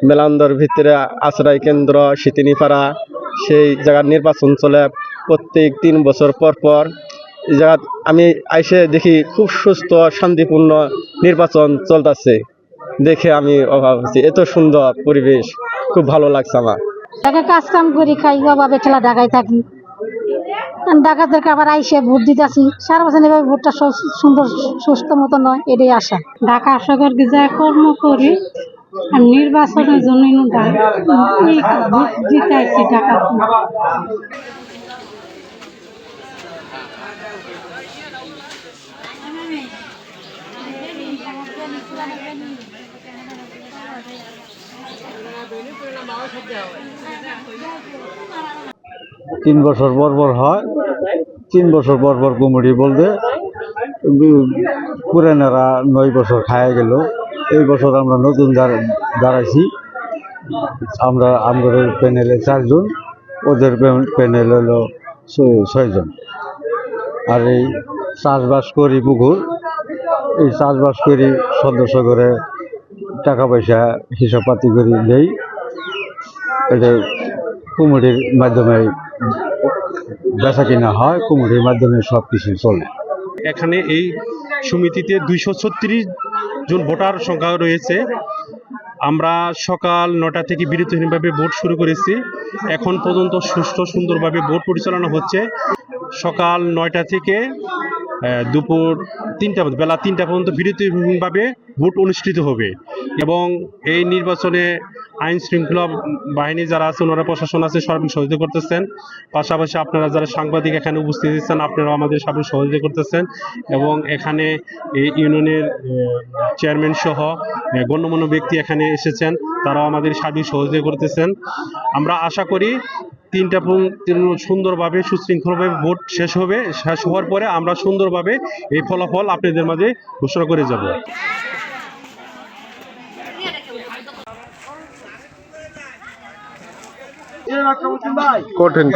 মেলান্দর ভিতরে আশ্রয় কেন্দ্র সিতিনিপাড়া সেই জায়গার নির্বাচন চলে প্রত্যেক 3 বছর পর পর। এই জায়গা আমি আইসে দেখি খুব সুস্থ শান্তিপূর্ণ নির্বাচন চলতেছে, দেখে আমি অবাক হচ্ছি। এত সুন্দর পরিবেশ, খুব ভালো লাগছে আমার। কাজ কাম করি, খাই অভাবে খেলা ঢাকায় থাকি, ঢাকাদেরকে আবার আইসে ভোট দিতেছি। সারা বছর এভাবে ভোটটা সুন্দর সুস্থ মতো নয়, এটাই আশা। ঢাকা আশাকর যা কর্ম করি নির্বাচনের জন্য ভোট দিতে আসছি ঢাকা। তিন বছর পর পর হয়, 3 বছর পর পর কমিটি বলতে পুরানারা 9 বছর খায় গেল। এই বছর আমরা নতুন দাঁড়াইছি। আমরা আমাদের প্যানেলে 4 জন, ওদের প্যানেল হলো 6 জন। আর এই চাষবাস করি পুকুর, এই চাষবাস করি সদস্য করে টাকা পয়সা হিসাব পাতি করি দেই। এটা কমিটির মাধ্যমে বেচা কিনা হয়, কমিটির মাধ্যমে সব কিছু চলে। এখানে এই সমিতিতে 236 জন ভোটার সংখ্যা রয়েছে। আমরা সকাল 9টা থেকে বিরতিহীনভাবে ভোট শুরু করেছি। এখন পর্যন্ত সুষ্ঠু সুন্দরভাবে ভোট পরিচালনা হচ্ছে। সকাল 9টা থেকে দুপুর 3টা বেলা 3টা পর্যন্ত বিরতিহীনভাবে ভোট অনুষ্ঠিত হবে। এবং এই নির্বাচনে আইন শৃঙ্খলা বাহিনী যারা আছে, ওনারা প্রশাসন আছে, সার্বিক সহযোগিতা করতেছেন। পাশাপাশি আপনারা যারা সাংবাদিক এখানে উপস্থিত হচ্ছেন, আপনারা আমাদের সার্বিক সহযোগিতা করতেছেন। এবং এখানে এই ইউনিয়নের চেয়ারম্যান সহ গণ্যমান্য ব্যক্তি এখানে এসেছেন, তারাও আমাদের সার্বিক সহযোগিতা করতেছেন। আমরা আশা করি 3টা সুন্দরভাবে সুশৃঙ্খলভাবে ভোট শেষ হবে। শেষ হওয়ার পরে আমরা সুন্দরভাবে এই ফলাফল আপনাদের মাঝে ঘোষণা করে যাব। কঠিন।